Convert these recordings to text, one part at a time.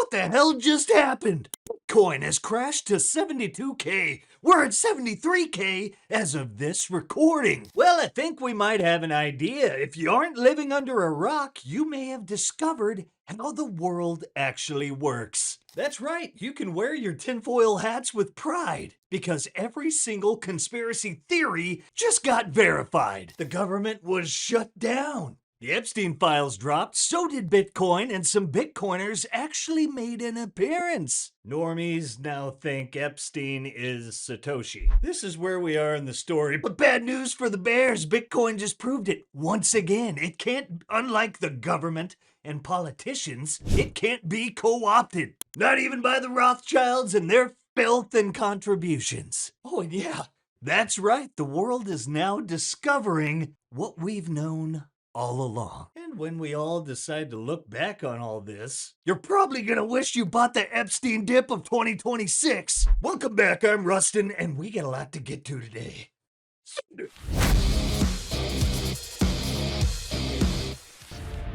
What the hell just happened? Bitcoin has crashed to 72K. We're at 73K as of this recording. Well, I think we might have an idea. If you aren't living under a rock, you may have discovered how the world actually works. That's right, you can wear your tinfoil hats with pride because every single conspiracy theory just got verified. The government was shut down. The Epstein files dropped, so did Bitcoin, and some Bitcoiners actually made an appearance. Normies now think Epstein is Satoshi. This is where we are in the story, but bad news for the bears. Bitcoin just proved it once again. It can't, unlike the government and politicians, it can't be co-opted. Not even by the Rothschilds and their filth and contributions. Oh, and yeah, that's right. The world is now discovering what we've known all along. And when we all decide to look back on all this, you're probably gonna wish you bought the Epstein dip of 2026. Welcome back, I'm Rustin, and we got a lot to get to today.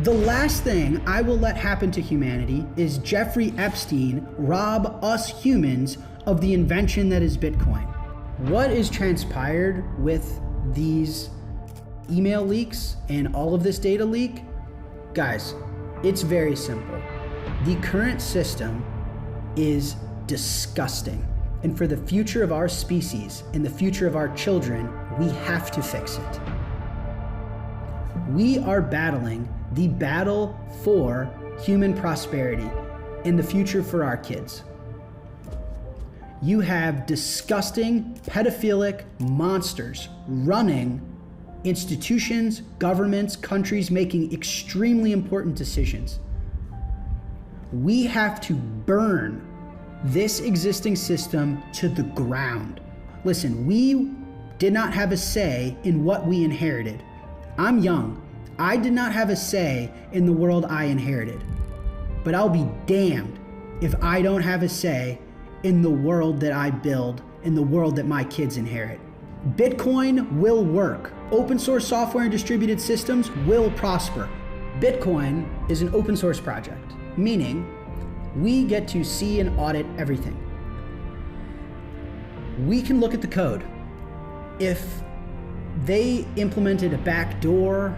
The last thing I will let happen to humanity is Jeffrey Epstein rob us humans of the invention that is Bitcoin. What is transpired with these email leaks and all of this data leak? Guys, it's very simple. The current system is disgusting. And for the future of our species and the future of our children, we have to fix it. We are battling the battle for human prosperity and the future for our kids. You have disgusting, pedophilic monsters running institutions, governments, countries making extremely important decisions. We have to burn this existing system to the ground. Listen, we did not have a say in what we inherited. I'm young. I did not have a say in the world I inherited. But I'll be damned if I don't have a say in the world that I build, in the world that my kids inherit. Bitcoin will work. Open source software and distributed systems will prosper. Bitcoin is an open source project, meaning we get to see and audit everything. We can look at the code. If they implemented a backdoor,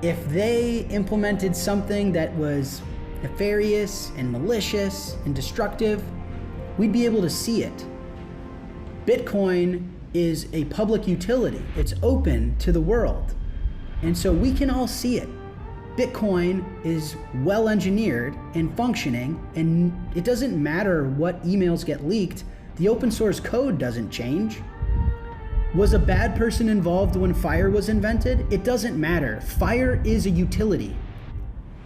if they implemented something that was nefarious and malicious and destructive, we'd be able to see it. Bitcoin is a public utility. It's open to the world. And so we can all see it. Bitcoin is well engineered and functioning, and it doesn't matter what emails get leaked. The open source code doesn't change. Was a bad person involved when fire was invented? It doesn't matter. Fire is a utility.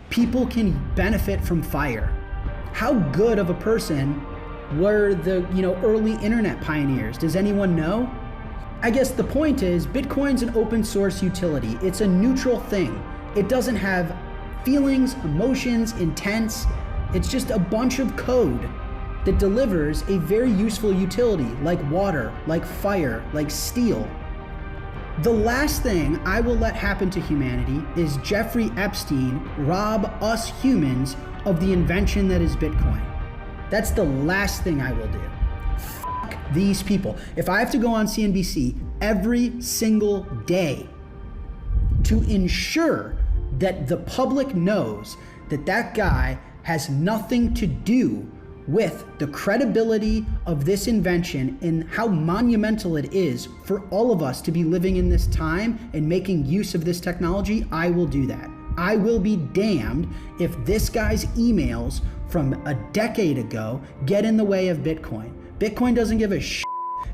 People can benefit from fire. How good of a person were the early internet pioneers? Does anyone know? I guess the point is, Bitcoin's an open source utility. It's a neutral thing. It doesn't have feelings, emotions, intents. It's just a bunch of code that delivers a very useful utility like water, like fire, like steel. The last thing I will let happen to humanity is Jeffrey Epstein rob us humans of the invention that is Bitcoin. That's the last thing I will do. Fuck these people. If I have to go on CNBC every single day to ensure that the public knows that that guy has nothing to do with the credibility of this invention and how monumental it is for all of us to be living in this time and making use of this technology, I will do that. I will be damned if this guy's emails from a decade ago get in the way of Bitcoin. Bitcoin doesn't give a shit,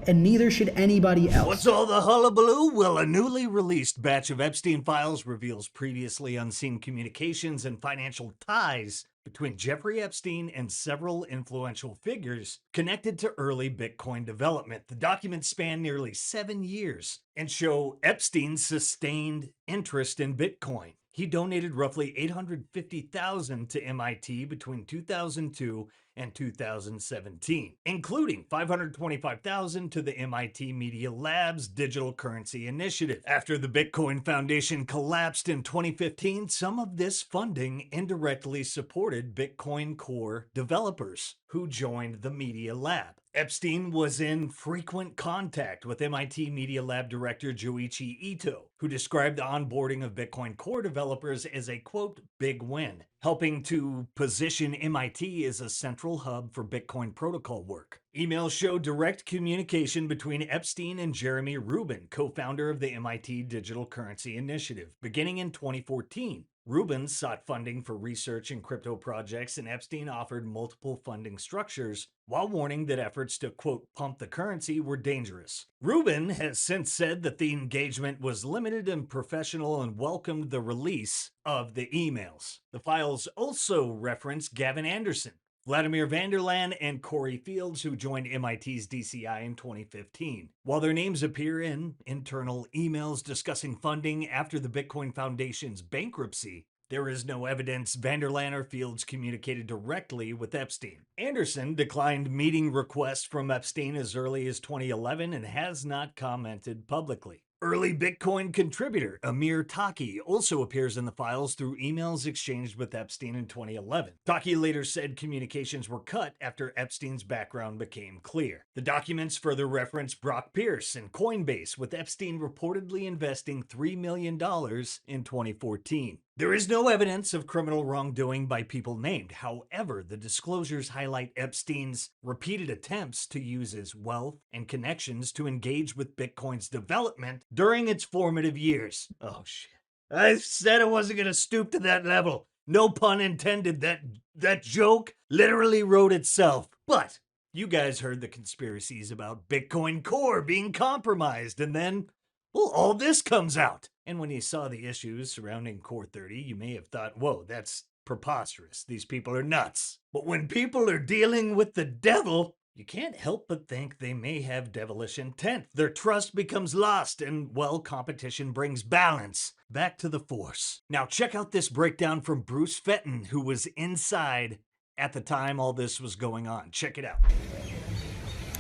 and neither should anybody else. What's all the hullabaloo? Well, a newly released batch of Epstein files reveals previously unseen communications and financial ties between Jeffrey Epstein and several influential figures connected to early Bitcoin development. The documents span nearly 7 years and show Epstein's sustained interest in Bitcoin. He donated roughly $850,000 to MIT between 2002 and 2017, including $525,000 to the MIT Media Lab's Digital Currency Initiative. After the Bitcoin Foundation collapsed in 2015, some of this funding indirectly supported Bitcoin Core developers who joined the Media Lab. Epstein was in frequent contact with MIT Media Lab director Joichi Ito, who described the onboarding of Bitcoin Core developers as a, quote, big win, helping to position MIT as a central hub for Bitcoin protocol work. Emails show direct communication between Epstein and Jeremy Rubin, co-founder of the MIT Digital Currency Initiative, beginning in 2014. Rubin sought funding for research in crypto projects, and Epstein offered multiple funding structures while warning that efforts to, quote, pump the currency were dangerous. Rubin has since said that the engagement was limited and professional and welcomed the release of the emails. The files also reference Gavin Anderson, Vladimir Vanderlaan, and Corey Fields, who joined MIT's DCI in 2015. While their names appear in internal emails discussing funding after the Bitcoin Foundation's bankruptcy, there is no evidence Vanderlaan or Fields communicated directly with Epstein. Anderson declined meeting requests from Epstein as early as 2011 and has not commented publicly. Early Bitcoin contributor Amir Taki also appears in the files through emails exchanged with Epstein in 2011. Taki later said communications were cut after Epstein's background became clear. The documents further reference Brock Pierce and Coinbase, with Epstein reportedly investing $3 million in 2014. There is no evidence of criminal wrongdoing by people named. However, the disclosures highlight Epstein's repeated attempts to use his wealth and connections to engage with Bitcoin's development during its formative years. Oh shit. I said I wasn't going to stoop to that level. No pun intended. That joke literally wrote itself. But you guys heard the conspiracies about Bitcoin Core being compromised, and then, well, all this comes out. And when you saw the issues surrounding Core 30, you may have thought, whoa, that's preposterous. These people are nuts. But when people are dealing with the devil, you can't help but think they may have devilish intent. Their trust becomes lost, and, well, competition brings balance back to the force. Now check out this breakdown from Bruce Fenton, who was inside at the time all this was going on. Check it out.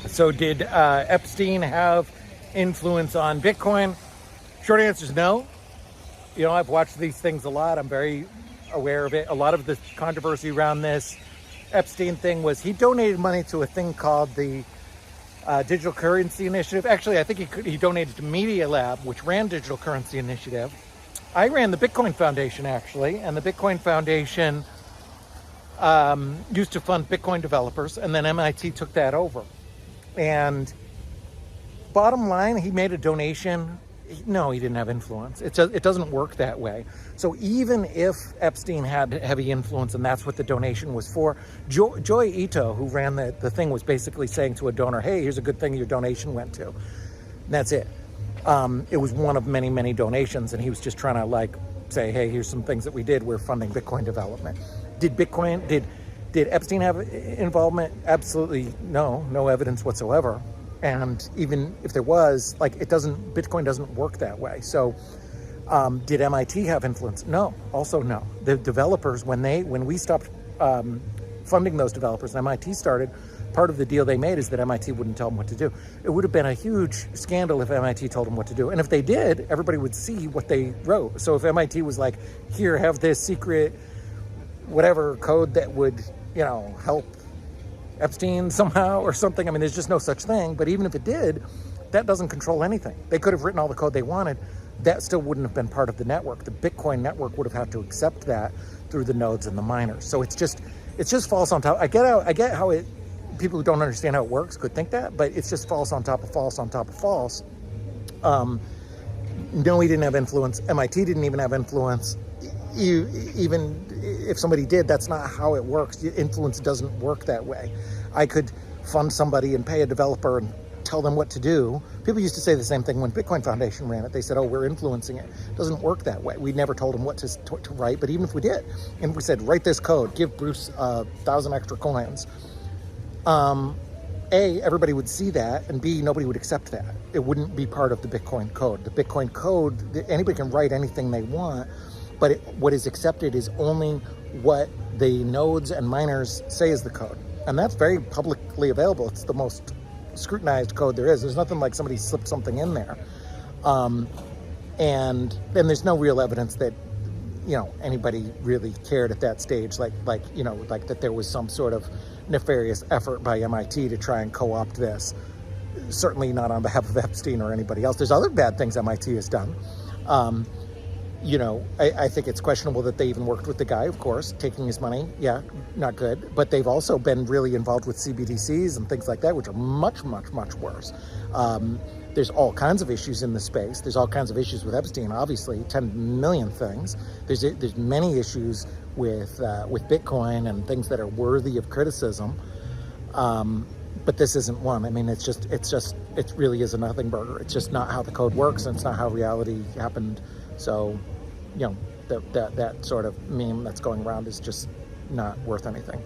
So did Epstein have influence on Bitcoin? Short answer is no. You know, I've watched these things a lot. I'm very aware of it. A lot of the controversy around this Epstein thing was he donated money to a thing called the Digital Currency Initiative. Actually, I think he donated to Media Lab, which ran Digital Currency Initiative. I ran the Bitcoin Foundation, actually, and the Bitcoin Foundation used to fund Bitcoin developers, and then MIT took that over. And bottom line, he made a donation. No, he didn't have influence. It doesn't work that way. So even if Epstein had heavy influence and that's what the donation was for, Joy Ito, who ran the thing, was basically saying to a donor, hey, here's a good thing your donation went to. And that's it. It was one of many, many donations, and he was just trying to say, hey, here's some things that we did. We're funding Bitcoin development. Did Epstein have involvement? Absolutely no evidence whatsoever. And even if there was, Bitcoin doesn't work that way. So did MIT have influence? No, also no. The developers, when we stopped funding those developers and MIT started, part of the deal they made is that MIT wouldn't tell them what to do. It would have been a huge scandal if MIT told them what to do. And if they did, everybody would see what they wrote. So if MIT was like, here, have this secret whatever code that would, help Epstein somehow or something. I mean, there's just no such thing. But even if it did, that doesn't control anything. They could have written all the code they wanted. That still wouldn't have been part of the network. The Bitcoin network would have had to accept that through the nodes and the miners. So it's just false on top. I get how people who don't understand how it works could think that, but it's just false on top of false on top of false. No, he didn't have influence. MIT didn't even have influence. Even if somebody did, that's not how it works. Influence doesn't work that way. I could fund somebody and pay a developer and tell them what to do. People used to say the same thing when Bitcoin Foundation ran it. They said, oh, we're influencing it. It doesn't work that way. We never told them what to write, but even if we did, and we said, write this code, give Bruce 1,000 extra coins, A, everybody would see that, and B, nobody would accept that. It wouldn't be part of the Bitcoin code. The Bitcoin code, anybody can write anything they want, but what is accepted is only what the nodes and miners say is the code. And that's very publicly available. It's the most scrutinized code there is. There's nothing like somebody slipped something in there. And then there's no real evidence that, anybody really cared at that stage, like that there was some sort of nefarious effort by MIT to try and co-opt this. Certainly not on behalf of Epstein or anybody else. There's other bad things MIT has done. I think it's questionable that they even worked with the guy, of course, taking his money. Yeah, not good. But they've also been really involved with CBDCs and things like that, which are much, much, much worse. There's all kinds of issues in the space. There's all kinds of issues with Epstein, obviously, 10 million things. There's many issues with Bitcoin and things that are worthy of criticism. But this isn't one. I mean, it really is a nothing burger. It's just not how the code works, and it's not how reality happened. So, that sort of meme that's going around is just not worth anything.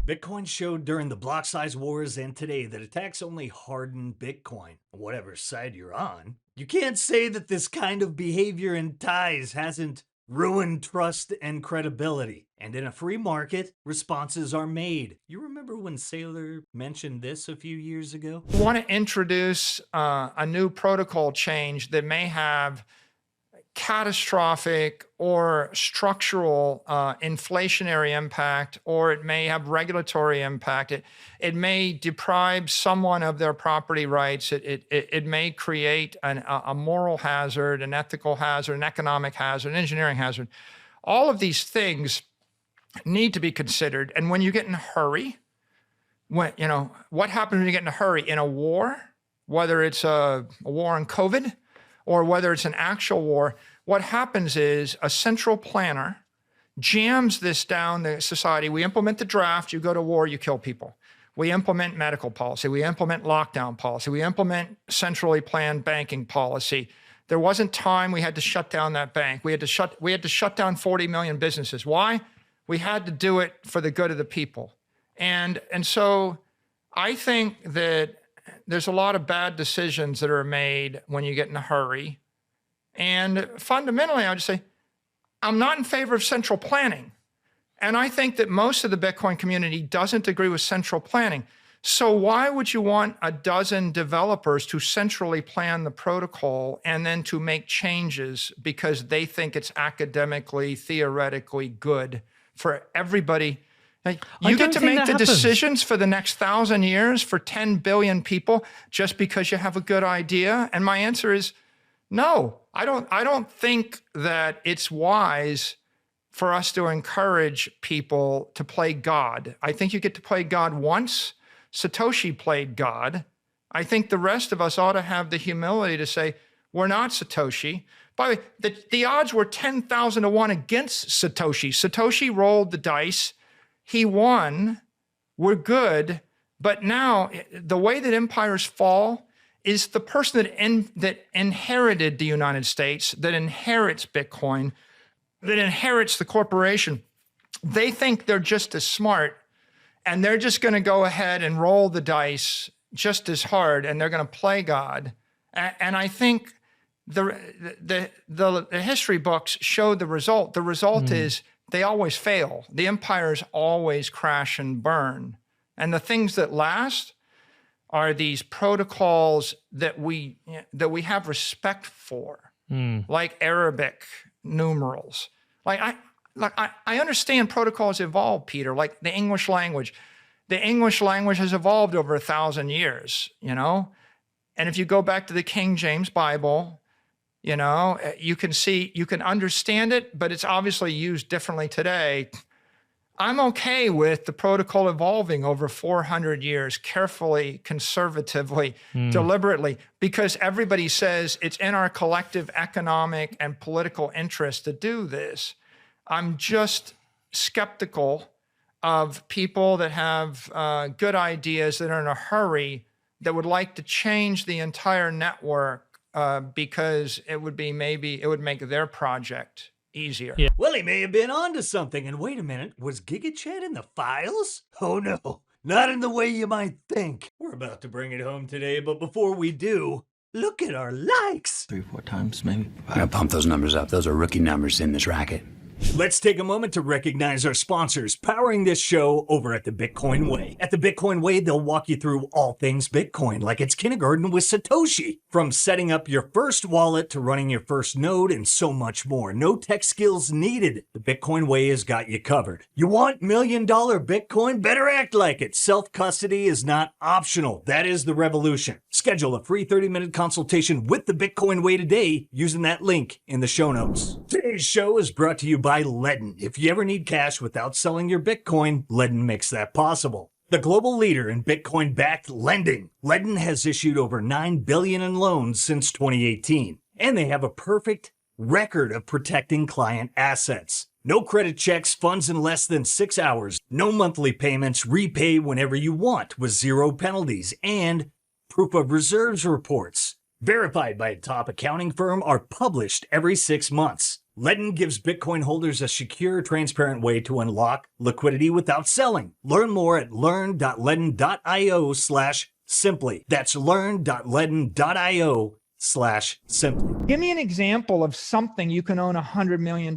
Bitcoin showed during the Blocksize wars and today that attacks only harden Bitcoin, whatever side you're on. You can't say that this kind of behavior and ties hasn't ruined trust and credibility. And in a free market, responses are made. You remember when Saylor mentioned this a few years ago? We want to introduce a new protocol change that may have catastrophic or structural inflationary impact, or it may have regulatory impact. It may deprive someone of their property rights. It may create a moral hazard, an ethical hazard, an economic hazard, an engineering hazard. All of these things need to be considered. And when you get in a hurry, what happens when you get in a hurry in a war, whether it's a war on COVID, or whether it's an actual war, what happens is a central planner jams this down the society. We implement the draft, you go to war, you kill people. We implement medical policy, we implement lockdown policy, we implement centrally planned banking policy. There wasn't time, we had to shut down that bank. We had to shut down 40 million businesses. Why? We had to do it for the good of the people. And so I think that there's a lot of bad decisions that are made when you get in a hurry. And fundamentally, I would say, I'm not in favor of central planning. And I think that most of the Bitcoin community doesn't agree with central planning. So why would you want a dozen developers to centrally plan the protocol and then to make changes because they think it's academically, theoretically good for everybody? Like, you get to make the decisions for the next 1,000 years for 10 billion people just because you have a good idea? And my answer is no. I don't think that it's wise for us to encourage people to play God. I think you get to play God once. Satoshi played God. I think the rest of us ought to have the humility to say, we're not Satoshi. By the way, the odds were 10,000 to 1 against Satoshi. Satoshi rolled the dice. He won. We're good. But now the way that empires fall is the person that inherited the United States, that inherits Bitcoin, that inherits the corporation. They think they're just as smart, and they're just going to go ahead and roll the just as hard, and they're going to play God. And I think the history books show the result. The result is they always fail. The empires always crash and burn. And the things that last are these protocols that we have respect for, like Arabic numerals. I understand protocols evolve, Peter, like the English language. The English language has evolved over 1,000 years, you know? And if you go back to the King James Bible, you know, you can understand it, but it's obviously used differently today. I'm okay with the protocol evolving over 400 years, carefully, conservatively, deliberately, because everybody says it's in our collective economic and political interest to do this. I'm just skeptical of people that have good ideas that are in a hurry that would like to change the entire network because it would make their project easier. Yeah. Well, he may have been onto something. And wait a minute, was GigaChat in the files? Oh no, not in the way you might think. We're about to bring it home today, but before we do, Look at our likes. 3 or 4 times, maybe. I gotta pump those numbers up. Those are rookie numbers in this racket. Let's take a moment to recognize our sponsors powering this show over at the Bitcoin Way. At the Bitcoin Way, they'll walk you through all things Bitcoin, like it's kindergarten with Satoshi. From setting up your first wallet to running your first node and so much more. No tech skills needed. The Bitcoin Way has got you covered. You want $1 million Bitcoin? Better act like it. Self-custody is not optional. That is the revolution. Schedule a free 30-minute consultation with the Bitcoin Way today using that link in the show notes. Today's show is brought to you by Ledn. If you ever need cash without selling your Bitcoin, Ledn makes that possible. The global leader in Bitcoin-backed lending, Ledn has issued over $9 billion in loans since 2018, and they have a perfect record of protecting client assets. No credit checks, funds in less than 6 hours, no monthly payments, repay whenever you want with 0 penalties, and proof of reserves reports, verified by a top accounting firm, are published every 6 months. Ledn gives Bitcoin holders a secure, transparent way to unlock liquidity without selling. Learn more at learn.ledn.io/simply. That's learn.ledn.io/simply. Give me an example of something you can own $100 million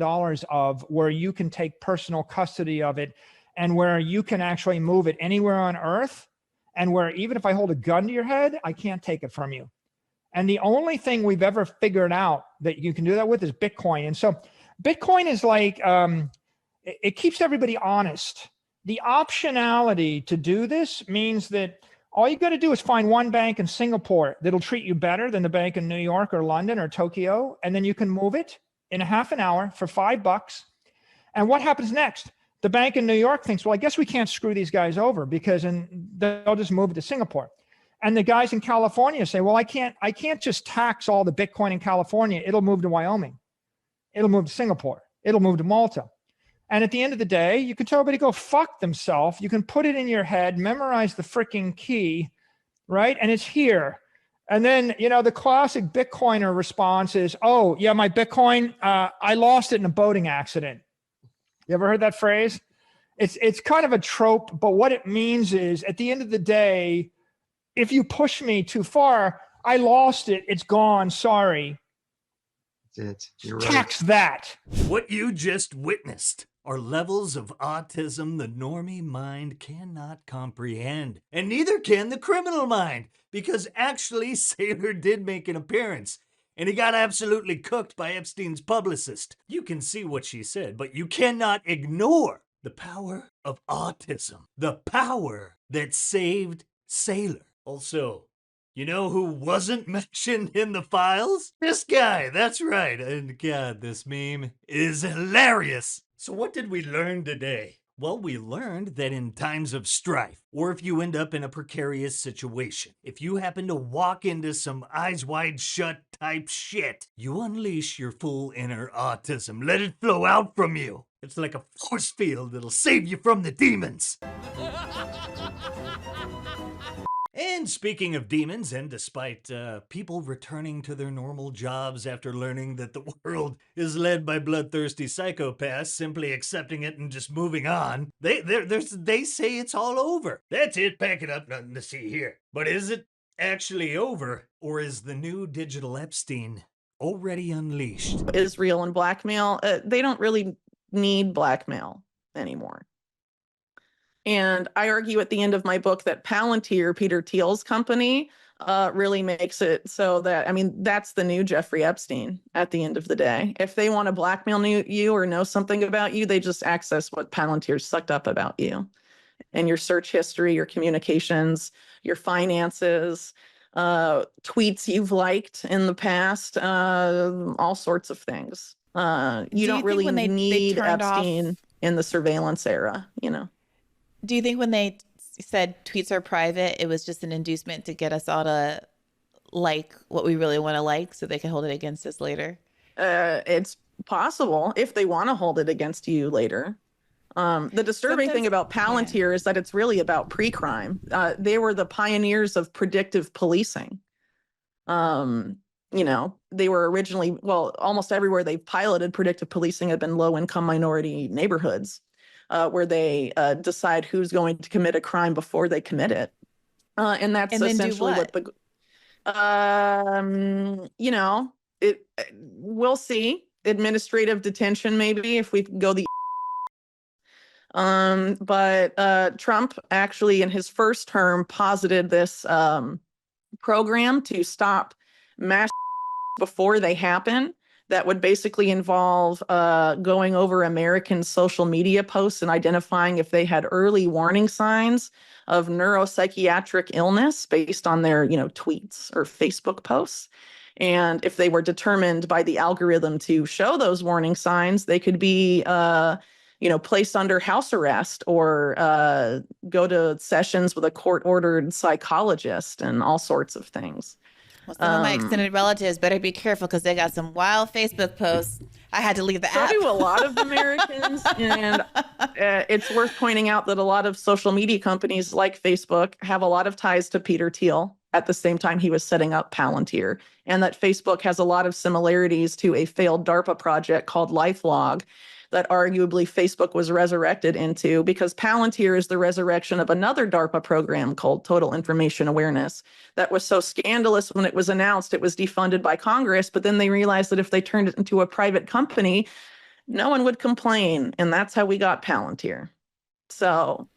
of where you can take personal custody of it and where you can actually move it anywhere on earth, and where even if I hold a gun to your head, I can't take it from you. And the only thing we've ever figured out that you can do that with is Bitcoin. And so Bitcoin is like, it keeps everybody honest. The optionality to do this means that all you got to do is find one bank in Singapore that'll treat you better than the bank in New York or London or Tokyo. And then you can move it in a half an hour for $5. And what happens next? The bank in New York thinks, well, I guess we can't screw these guys over because they'll just move it to Singapore. And the guys in California say, well, I can't just tax all the Bitcoin in California. It'll move to Wyoming. It'll move to Singapore. It'll move to Malta. And at the end of the day, you can tell everybody to go fuck themselves. You can put it in your head, memorize the freaking key, right? And it's here. And then, the classic Bitcoiner response is, oh, yeah, my Bitcoin, I lost it in a boating accident. You ever heard that phrase? It's kind of a trope, but what it means is at the end of the day, if you push me too far, I lost it. It's gone. Sorry. That's it. You're right. Tax that. What you just witnessed are levels of autism the normie mind cannot comprehend. And neither can the criminal mind, because actually Saylor did make an appearance. And he got absolutely cooked by Epstein's publicist. You can see what she said, but you cannot ignore the power of autism. The power that saved Saylor. Also, you know who wasn't mentioned in the files? This guy, that's right. And God, this meme is hilarious. So what did we learn today? Well, we learned that in times of strife, or if you end up in a precarious situation, if you happen to walk into some eyes wide shut type shit, you unleash your full inner autism. Let it flow out from you. It's like a force field that'll save you from the demons. And speaking of demons, and despite people returning to their normal jobs after learning that the world is led by bloodthirsty psychopaths, simply accepting it and just moving on, they say it's all over. That's it, pack it up, nothing to see here. But is it actually over, or is the new digital Epstein already unleashed? Israel and blackmail, they don't really need blackmail anymore. And I argue at the end of my book that Palantir, Peter Thiel's company, really makes it so that, that's the new Jeffrey Epstein at the end of the day. If they want to blackmail you or know something about you, they just access what Palantir sucked up about you and your search history, your communications, your finances, tweets you've liked in the past, all sorts of things. You don't really need Epstein in the surveillance era, Do you think when they said tweets are private, it was just an inducement to get us all to like what we really want to like so they can hold it against us later? It's possible if they want to hold it against you later. The disturbing thing about Palantir is that it's really about pre-crime. They were the pioneers of predictive policing. They were originally, almost everywhere they've piloted predictive policing have been low-income minority neighborhoods. Where they decide who's going to commit a crime before they commit it. And that's essentially what You know, we'll see. Administrative detention, maybe, if we go the but Trump actually in his first term posited this program to stop mass before they happen. That would basically involve going over American social media posts and identifying if they had early warning signs of neuropsychiatric illness based on their, tweets or Facebook posts. And if they were determined by the algorithm to show those warning signs, they could be, placed under house arrest or go to sessions with a court-ordered psychologist and all sorts of things. Well, some of my extended relatives better be careful because they got some wild Facebook posts. I had to leave the app. So do a lot of Americans. And it's worth pointing out that a lot of social media companies like Facebook have a lot of ties to Peter Thiel at the same time he was setting up Palantir. And that Facebook has a lot of similarities to a failed DARPA project called LifeLog that arguably Facebook was resurrected into, because Palantir is the resurrection of another DARPA program called Total Information Awareness that was so scandalous when it was announced. It was defunded by Congress, but then they realized that if they turned it into a private company, no one would complain. And that's how we got Palantir. So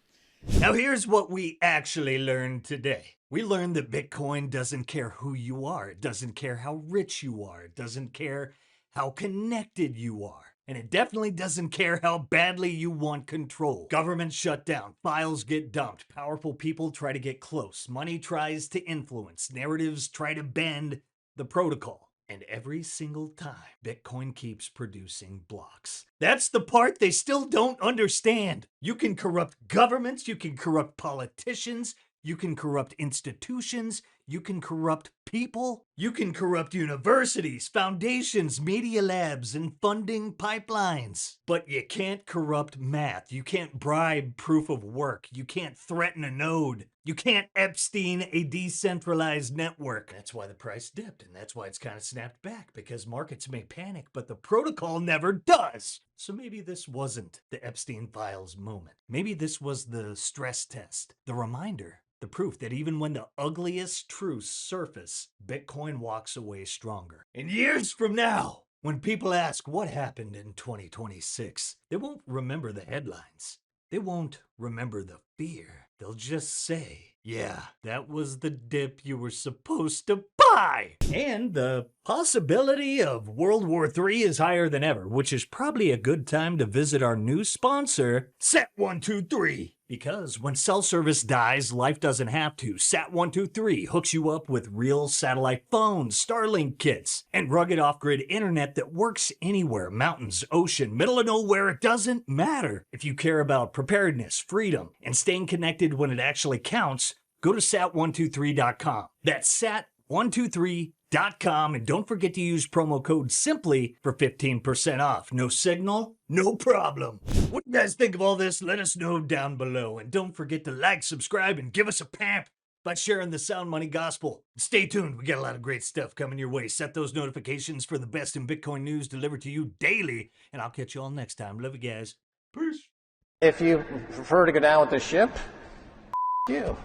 now here's what we actually learned today. We learned that Bitcoin doesn't care who you are. It doesn't care how rich you are. It doesn't care how connected you are. And it definitely doesn't care how badly you want control. Governments shut down, files get dumped, powerful people try to get close, money tries to influence, narratives try to bend the protocol. And every single time, Bitcoin keeps producing blocks. That's the part they still don't understand. You can corrupt governments, you can corrupt politicians, you can corrupt institutions, you can corrupt people, you can corrupt universities, foundations, media labs, and funding pipelines. But you can't corrupt math. You can't bribe proof of work. You can't threaten a node. You can't Epstein a decentralized network. That's why the price dipped, and that's why it's kind of snapped back, because markets may panic, but the protocol never does. So maybe this wasn't the Epstein files moment. Maybe this was the stress test, the reminder, the proof that even when the ugliest truths surface, Bitcoin walks away stronger. And years from now, when people ask what happened in 2026, they won't remember the headlines. They won't remember the fear. They'll just say, yeah, that was the dip you were supposed to buy. And the possibility of World War III is higher than ever, which is probably a good time to visit our new sponsor, Sat123. Because when cell service dies, life doesn't have to. Sat123 hooks you up with real satellite phones, Starlink kits, and rugged off-grid internet that works anywhere. Mountains, ocean, middle of nowhere, it doesn't matter. If you care about preparedness, freedom, and staying connected when it actually counts, go to sat123.com. That's sat123.com, and don't forget to use promo code SIMPLY for 15% off. No signal? No problem. What do you guys think of all this? Let us know down below. And don't forget to like, subscribe, and give us a pamp by sharing the Sound Money Gospel. Stay tuned. We got a lot of great stuff coming your way. Set those notifications for the best in Bitcoin news delivered to you daily. And I'll catch you all next time. Love you guys. Peace. If you prefer to go down with the ship, you.